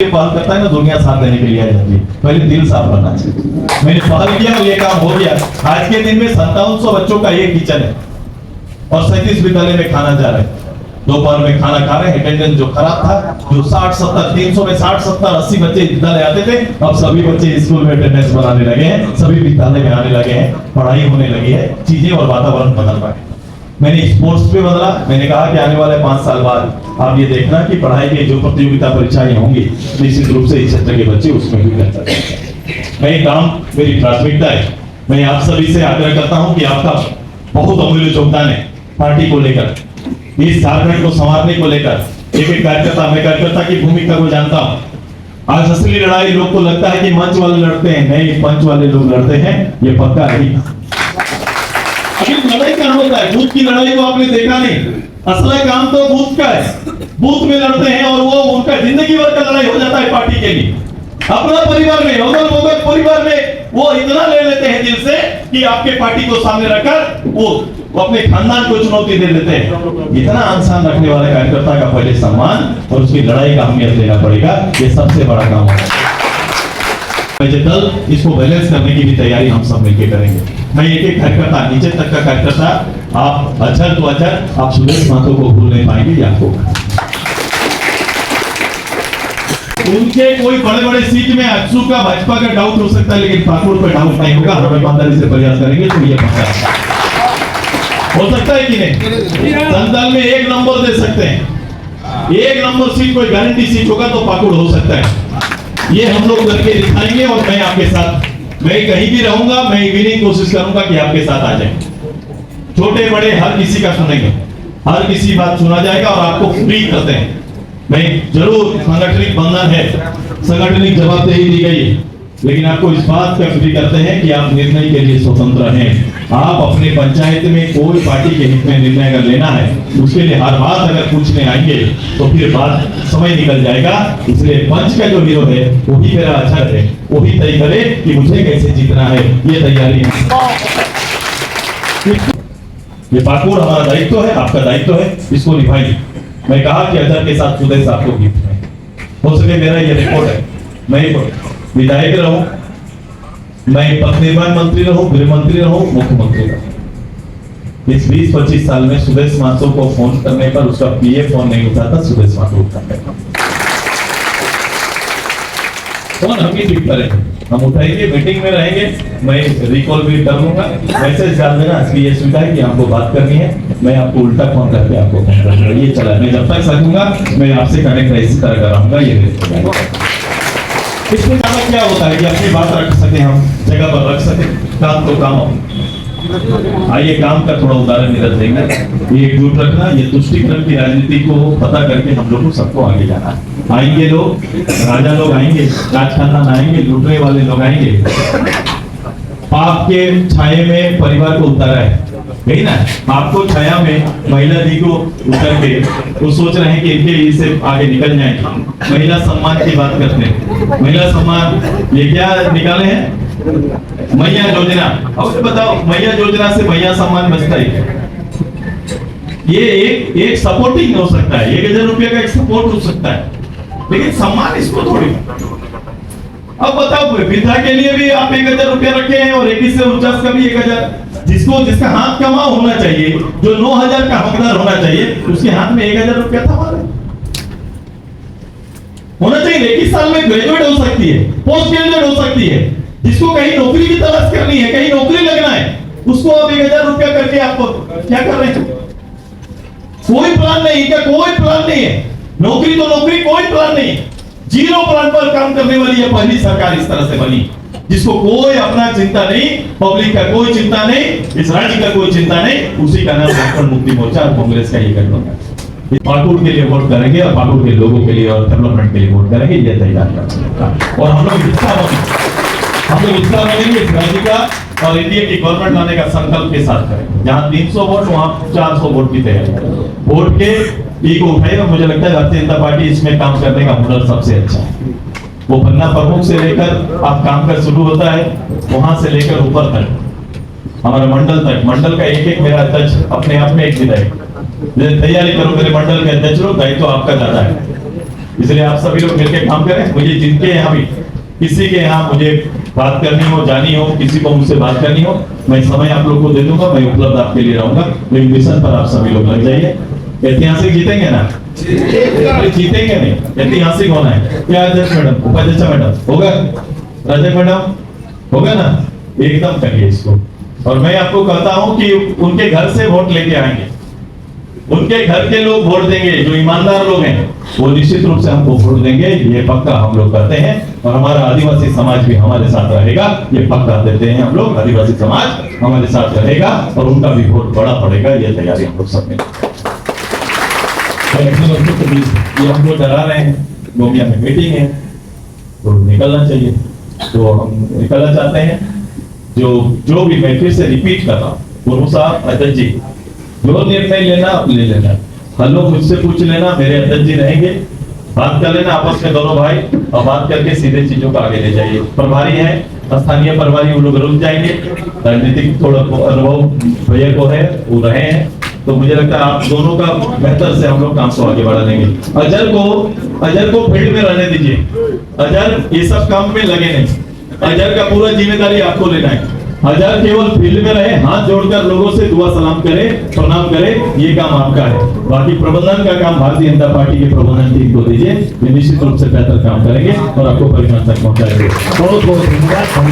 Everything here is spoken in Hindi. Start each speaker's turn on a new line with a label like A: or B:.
A: पहल करता है ना, दुनिया साथ देने के लिए आ जाती है। पहले दिल साफ करना चाहिए। मैंने पहल किया और ये काम हो गया। आज के दिन में 5700 बच्चों का एक किचन है और 37 विद्यालय में खाना जा रहे हैं। दोपहर में खाना खा रहे हैं। अटेंडेंस जो खराब था, जो 60-70 300 में 60-70-80 बच्चे विद्यालय आते थे, अब सभी बच्चे स्कूल में अटेंडेंस बनाने लगे हैं, सभी विद्यालय में आने लगे हैं, पढ़ाई होने लगी है, चीजें और वातावरण बदल रहा है। मैंने स्पोर्ट्स पे बदला। मैंने कहा कि आने वाले 5 साल बाद आप ये देखना कि पढ़ाई की जो प्रतियोगिता परीक्षाएं होंगी, निश्चित रूप से इस क्षेत्र के बच्चे उसमें भी बेहतर करेंगे। मैं काम मेरी प्राथमिकता है। मैं आप सभी से आग्रह करता हूं कि आपका बहुत अमूल्य योगदान है पार्टी को लेकर, इस झारखंड को संवारने को लेकर। एक एक कार्यकर्ता, मैं कार्यकर्ता की भूमिका को जानता हूं। आज असली लड़ाई लोग को लगता है कि मंच वाले लड़ते हैं, नहीं, मंच वाले लोग लड़ते हैं, ये पक्का नहीं। लड़ाई कहां होता है? बूथ की लड़ाई को आपने देखा नहीं। असला काम तो बूथ का है। बूथ में लड़ते हैं और वो उनका जिंदगी भर का लड़ाई हो जाता है पार्टी के लिए। अपना परिवार में, अगल बगल परिवार में वो इतना ले लेते हैं दिल से कि आपके पार्टी को सामने रखकर वो अपने खानदान को चुनौती दे देते हैं। इतना इंसान रखने वाले कार्यकर्ता का पहले सम्मान और उसकी लड़ाई का अहमियत देना पड़ेगा। ये सबसे बड़ा काम है। कल इसको बैलेंस करने की भी तैयारी हम सब मिलकर करेंगे। मैं एक एक कार्यकर्ता, नीचे तक का कार्यकर्ता, आप अजर तो अजर, आप सुरेश महतो को भूल नहीं पाएंगे। आपको उनके कोई बड़े बड़े सीट में अक्सू का भाजपा का डाउट हो सकता है, लेकिन पाकुड़ पर डाउट नहीं होगा। हम ईमानदारी से प्रयास करेंगे तो ये पक्का हो सकता है कि नहीं। संदल में 1 नंबर दे सकते हैं। 1 नंबर सीट कोई गारंटी सीट होगा तो पाकुड़ हो सकता है। ये हम लोग करके दिखाएंगे और मैं आपके साथ, मैं कहीं भी रहूंगा, मैं इवनिंग कोशिश करूंगा कि आपके साथ आ जाए। छोटे बड़े हर किसी का सुनेंगे, हर किसी बात सुना जाएगा और आपको फ्री करते हैं। मैं जरूर, सांगठनिक बंधन है, सांगठनिक जवाबदेही दी गई है, लेकिन आपको इस बात का फ्री करते हैं कि आप निर्णय के लिए स्वतंत्र हैं। आप अपने पंचायत में कोई पार्टी के हित में निर्णय अगर लेना है, उसके लिए हर बात अगर पूछने आएंगे तो फिर बात समय निकल जाएगा। इसलिए पंच का जो हीरो है वही मेरा अच्छा है, वही तय करे कि मुझे कैसे जीतना है। ये तैयारी है, ये पाकुड़ हमारा दायित्व है, आपका दायित्व है, इसको निभाइए। मैं कहा कि अजर के साथ सुदेश आपको गिफ्ट में हो सके, मेरा ये रिकॉर्ड है। मैं विधायक रहूं, मैं पथ निर्माण मंत्री रहूं, गृह मंत्री रहूं, मुख्यमंत्री रहूं, इस 20-25 साल में सुदेश महतो को फोन करने पर उसका पीए फोन नहीं उठाता, सुदेश महतो उठाते। फोन हम ही ठीक करेंगे, हम उठाएंगे, मीटिंग में रहेंगे, मैं रिकॉल भी कर लूंगा, मैसेज डाल देना। इसकी ये सुविधा है कि आपको बात करनी है, मैं आपको उल्टा फोन करके आपको फोन करूंगा। ये चला, मैं जब तक सकूंगा मैं आपसे कनेक्ट इसी तरह कराऊंगा। ये इससे ज्यादा क्या होता है कि अपनी बात रख सके, हम जगह पर रख सके, काम तो काम हो। आइए काम का थोड़ा उदाहरण निरत देंगे। ये एकजुट रखना, ये तुष्टिकरण की राजनीति को पता करके हम लोग को सबको आगे जाना है। आएंगे लोग, राजा लोग आएंगे, राज खानदान आएंगे, लूटने वाले लोग आएंगे। पाप के छाये में परिवार को उतारा है, यही ना। आपको छाया में महिला दी को उतर के वो सोच रहे हैं कि इनके इससे आगे निकल जाएंगे। महिला सम्मान की बात करते हैं। महिला सम्मान ये क्या निकाले हैं? मैया योजना। अब बताओ, मैया योजना से मैया सम्मान बचता है? ये एक सपोर्टिंग हो सकता है, 1000 रुपये का एक सपोर्ट हो सकता है, लेकिन सम्मान इसको थोड़ी। अब बताओ, वृद्धा के लिए भी आप 1000 रुपया रखे हैं और 21 से 49 का भी 1000। जिसका हाथ कमा होना चाहिए, जो 9000 का हकदार होना चाहिए, उसके हाथ में 1000 रुपया था होना चाहिए। 21 साल में ग्रेजुएट हो सकती है, पोस्ट ग्रेजुएट हो सकती है, जिसको कहीं नौकरी की तलाश करनी है, कहीं नौकरी लगना है, उसको आप 1000 रुपया करके आपको क्या कर रहे हैं? कोई प्लान नहीं, क्या कोई प्लान नहीं है? नौकरी तो नौकरी, कोई प्लान नहीं है। जीरो प्लान पर काम करने वाली यह पहली सरकार इस तरह से बनी, जिसको कोई अपना चिंता नहीं, पब्लिक का कोई चिंता नहीं, इस राज्य का कोई चिंता नहीं। उसी का नाम झारखंड मुक्ति मोर्चा और कांग्रेस का ही गठबंधन। पाकुड़ के लिए वोट करेंगे और पाकुड़ के लोगों के लिए और डेवलपमेंट के लिए वोट करेंगे, ये तैयार कर। और हम लोग हिस्सा बनेंगे इस राज्य का और इंडिया की गवर्नमेंट लाने का संकल्प के साथ करेंगे। जहां 300 वोट वहां 400 वोट की तैयारी करेंगे। वोट के ईगो उठाएगा। मुझे लगता है भारतीय जनता पार्टी इसमें काम करने का हुनर सबसे अच्छा है। वो पन्ना प्रमुख से लेकर आप काम का शुरू होता है, वहां से लेकर ऊपर तक हमारे मंडल तक, मंडल का एक मेरा अध्यक्ष अपने आप में एक विधायक। तैयारी करो मेरे मंडल के अध्यक्ष लोग, दायित्व आपका ज्यादा है। इसलिए आप सभी लोग मिलकर काम करें। मुझे जिनके यहाँ भी किसी के यहाँ मुझे बात करनी हो, जानी हो, किसी को मुझसे बात करनी हो, मैं समय आप लोग को दे दूंगा, मैं उपलब्ध आपके लिए रहूंगा। लेकिन मिशन पर आप सभी लोग लग जाइए। ऐतिहासिक जीतेंगे ना? जीतेंगे नहीं, ऐतिहासिक होना है। क्या अध्यक्ष मैडम, उपाध्यक्ष मैडम होगा, राजन मैडम होगा ना? एकदम करिए इसको। और मैं आपको कहता हूं कि उनके घर से वोट लेके आएंगे, उनके घर के लोग वोट देंगे, जो ईमानदार लोग हैं वो निश्चित रूप से हमको वोट देंगे, ये पक्का हम लोग करते हैं। और हमारा आदिवासी समाज भी हमारे साथ रहेगा, ये पक्का देते हैं हम लोग। आदिवासी समाज हमारे साथ रहेगा और उनका भी वोट बड़ा पड़ेगा, ये तैयारी हम लोग सब में। ये हमको डरा रहे हैं, गोमिया में मीटिंग है तो निकलना चाहिए, तो हम निकलना चाहते हैं। जो भी मैं फिर से रिपीट कर रहा हूँ, गुरु साहब, अध्यक्ष जी, जो निर्णय लेना ले लेना, हर लोग मुझसे पूछ लेना, मेरे अध्यक्ष जी रहेंगे, बात कर लेना आपस में दोनों भाई, और बात करके सीधे चीजों को आगे ले जाइए। प्रभारी है, स्थानीय प्रभारी, वो लोग रुक जाएंगे, राजनीतिक थोड़ा अनुभव भैया को है, वो रहे हैं, तो मुझे लगता है आप दोनों का बेहतर से हम लोग काम को आगे बढ़ा लेंगे। अजर को फील्ड में रहने दीजिए, अजर ये सब काम में लगे नहीं, अजर का पूरा जिम्मेदारी आपको लेना है। अजर केवल फील्ड में रहे, हाथ जोड़कर लोगों से दुआ सलाम करे, प्रणाम करे, ये काम आपका है। बाकी प्रबंधन का काम भारतीय जनता पार्टी के प्रबंधन टीम को दीजिए, निश्चित रूप से बेहतर काम करेंगे और आपको परिणाम तक पहुंचाएंगे। बहुत बहुत धन्यवाद।